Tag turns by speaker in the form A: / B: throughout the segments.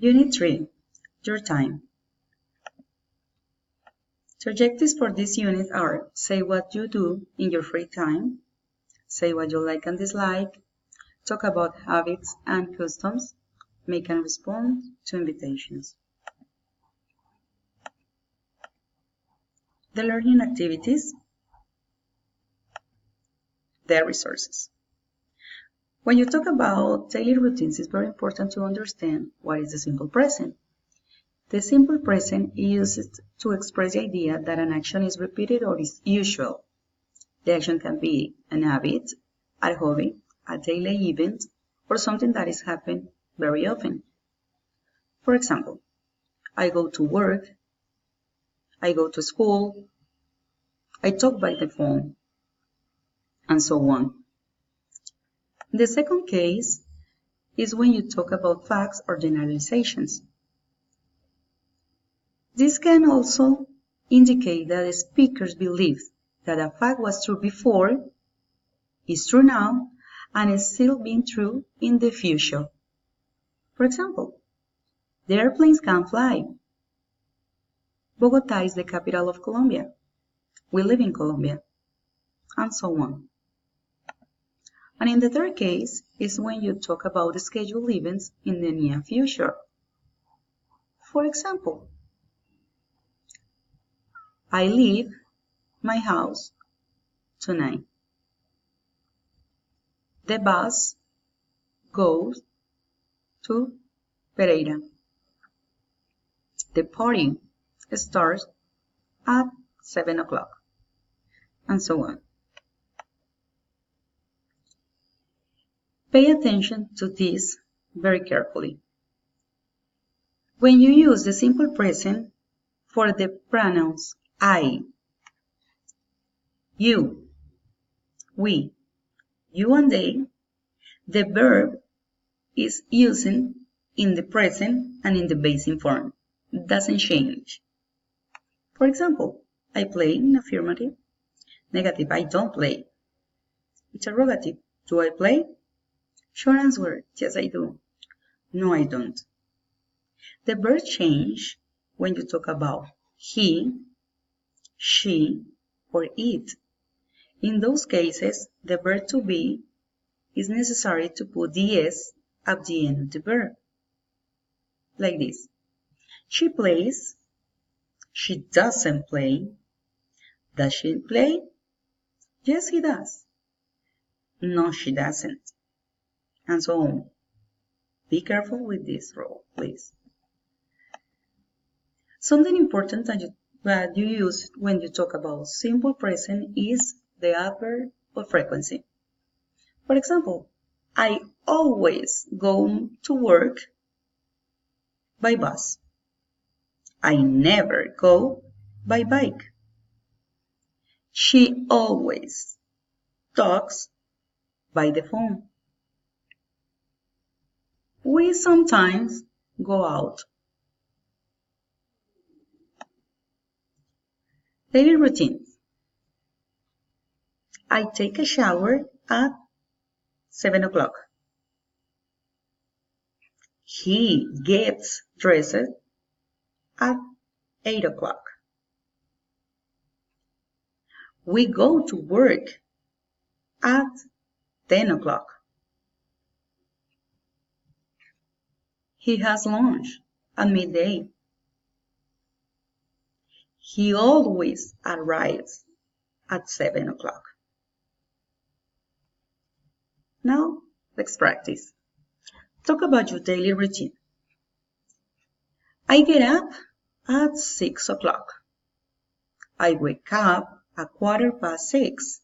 A: Unit 3, Your Time. The objectives for this unit are: say what you do in your free time, say what you like and dislike, talk about habits and customs, make and respond to invitations. The learning activities, the resources. When you talk about daily routines, it's very important to understand what is the simple present. The simple present is used to express the idea that an action is repeated or is usual. The action can be an habit, a hobby, a daily event, or something that is happening very often. For example, I go to work, I go to school, I talk by the phone, and so on. The second case is when you talk about facts or generalizations. This can also indicate that the speakers believe that a fact was true before, is true now, and is still being true in the future. For example, the airplanes can fly. Bogota is the capital of Colombia. We live in Colombia, and so on. And in the third case is when you talk about the scheduled events in the near future. For example, I leave my house tonight. The bus goes to Pereira. The party starts at 7 o'clock, and so on. Pay attention to this very carefully. When you use the simple present for the pronouns I, you, we, you and they, the verb is using in the present and in the basic form. It doesn't change. For example, I play in affirmative. Negative, I don't play. Interrogative, do I play? Short answer, yes I do. No, I don't. The verb change when you talk about he, she, or it. In those cases, the verb to be is necessary to put the s at the end of the verb. Like this. She plays. She doesn't play. Does she play? Yes, he does. No, she doesn't. And so on. Be careful with this rule, please. Something important that you use when you talk about simple present is the adverb of frequency. For example, I always go to work by bus. I never go by bike. She always talks by the phone. We sometimes go out. Daily routine. I take a shower at 7 o'clock. He gets dressed at 8 o'clock. We go to work at 10 o'clock. He has lunch at midday. He always arrives at 7 o'clock. Now, let's practice. Talk about your daily routine. I get up at 6 o'clock. I wake up at 6:15.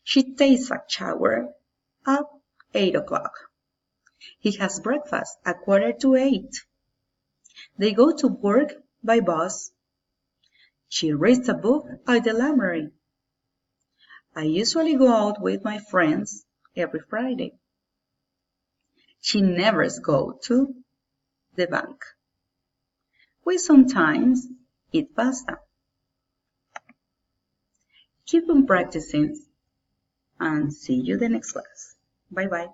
A: She takes a shower at 8 o'clock. He has breakfast at 7:45. They go to work by bus. She reads a book at the library. I usually go out with my friends every Friday. She never goes to the bank. We sometimes eat pasta. Keep on practicing and see you the next class. Bye bye.